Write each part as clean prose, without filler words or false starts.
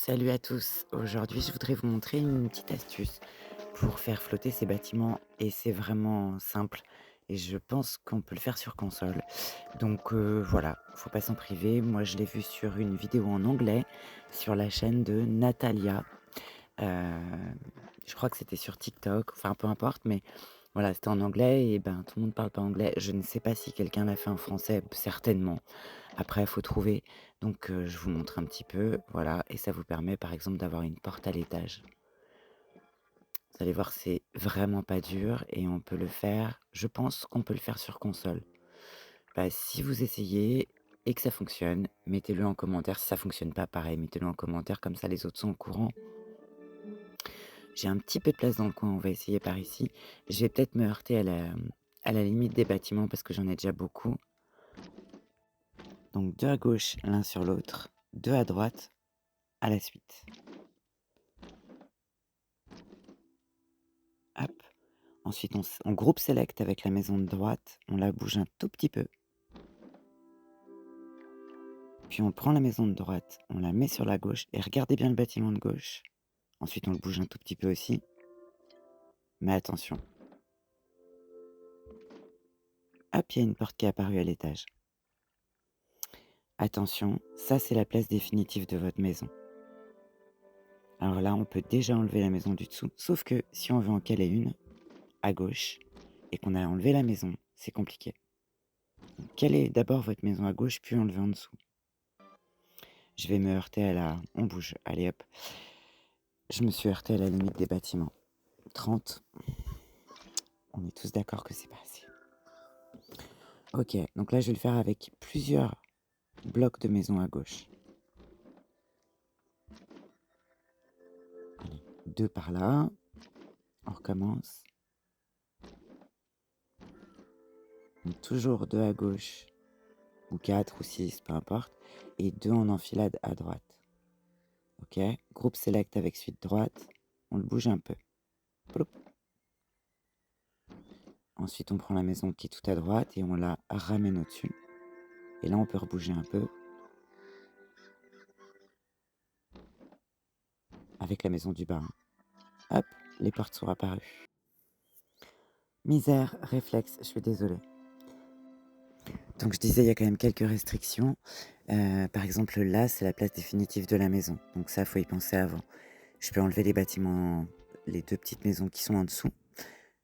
Salut à tous. Aujourd'hui, je voudrais vous montrer une petite astuce pour faire flotter ces bâtiments et c'est vraiment simple et je pense qu'on peut le faire sur console. Donc voilà, faut pas s'en priver. Moi, je l'ai vu sur une vidéo en anglais sur la chaîne de Natalia. Heu, je crois que c'était sur TikTok, enfin peu importe, mais voilà, c'était en anglais et ben, tout le monde parle pas anglais. Je ne sais pas si quelqu'un l'a fait en français, certainement. Après, il faut trouver. Donc, je vous montre un petit peu, voilà, et ça vous permet, par exemple, d'avoir une porte à l'étage. Vous allez voir, c'est vraiment pas dur et on peut le faire je pense qu'on peut le faire sur console. Bah, si vous essayez et que ça fonctionne, mettez-le en commentaire. Si ça fonctionne pas, pareil, mettez-le en commentaire, comme ça les autres sont au courant. J'ai un petit peu de place dans le coin, on va essayer par ici. Je vais peut-être me heurter à la limite des bâtiments parce que j'en ai déjà beaucoup. Donc 2 à gauche, l'un sur l'autre, 2 à droite, à la suite. Hop. Ensuite, on groupe select avec la maison de droite, on la bouge un tout petit peu. Puis on prend la maison de droite, on la met sur la gauche et regardez bien le bâtiment de gauche. Ensuite, on le bouge un tout petit peu aussi. Mais attention. Hop, il y a une porte qui est apparue à l'étage. Attention, ça c'est la place définitive de votre maison. Alors là, on peut déjà enlever la maison du dessous, sauf que si on veut en caler une, à gauche, et qu'on a enlevé la maison, c'est compliqué. Donc, calez d'abord votre maison à gauche, puis enlevez en dessous. Je vais me heurter à la... On bouge, allez hop. Je me suis heurté à la limite des bâtiments. 30. On est tous d'accord que c'est pas assez. Ok, donc là je vais le faire avec plusieurs blocs de maison à gauche. Allez, 2 par là. On recommence. Donc toujours 2 à gauche, ou 4 ou 6, peu importe. Et 2 en enfilade à droite. Ok, groupe select avec suite droite. On le bouge un peu. Ploup. Ensuite on prend la maison qui est tout à droite et on la ramène au-dessus. Et là on peut rebouger un peu. Avec la maison du bas. Hop, les portes sont apparues. Misère, réflexe, je suis désolée. Donc je disais, il y a quand même quelques restrictions. Par exemple, là, c'est la place définitive de la maison. Donc ça, faut y penser avant. Je peux enlever les bâtiments, les 2 petites maisons qui sont en dessous.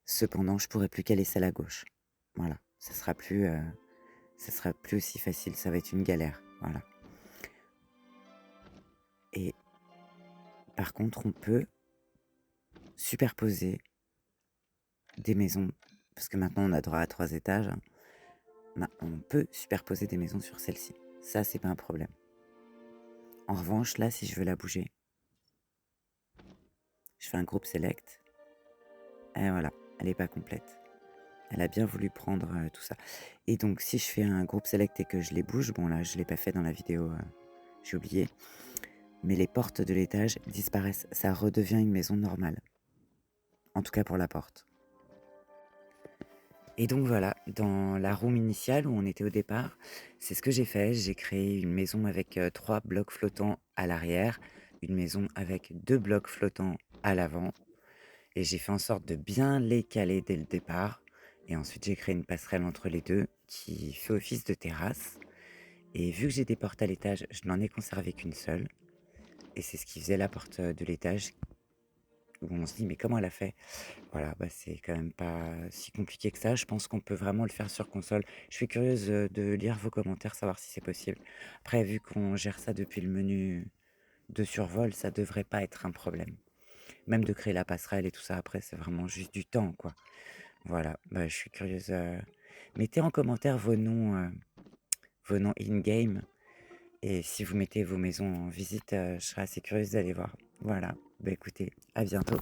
Cependant, je pourrais plus caler celle à gauche. Voilà, ça sera plus aussi facile, ça va être une galère, voilà. Et par contre, on peut superposer des maisons, parce que maintenant on a droit à 3 étages, hein. On peut superposer des maisons sur celle-ci. Ça, c'est pas un problème. En revanche, là, si je veux la bouger, je fais un groupe select. Et voilà, elle est pas complète. Elle a bien voulu prendre tout ça. Et donc, si je fais un groupe select et que je les bouge, bon là, je l'ai pas fait dans la vidéo, j'ai oublié. Mais les portes de l'étage disparaissent. Ça redevient une maison normale. En tout cas pour la porte. Et donc voilà, dans la room initiale où on était au départ, c'est ce que j'ai fait. J'ai créé une maison avec 3 blocs flottants à l'arrière, une maison avec 2 blocs flottants à l'avant. Et j'ai fait en sorte de bien les caler dès le départ. Et ensuite, j'ai créé une passerelle entre les deux qui fait office de terrasse. Et vu que j'ai des portes à l'étage, je n'en ai conservé qu'une seule. Et c'est ce qui faisait la porte de l'étage où on se dit, mais comment elle a fait? Voilà, bah c'est quand même pas si compliqué que ça. Je pense qu'on peut vraiment le faire sur console. Je suis curieuse de lire vos commentaires, savoir si c'est possible. Après, vu qu'on gère ça depuis le menu de survol, ça devrait pas être un problème. Même de créer la passerelle et tout ça, après, c'est vraiment juste du temps, quoi. Voilà, bah, je suis curieuse. Mettez en commentaire vos noms in-game. Et si vous mettez vos maisons en visite, je serai assez curieuse d'aller voir. Voilà, bah écoutez, à bientôt.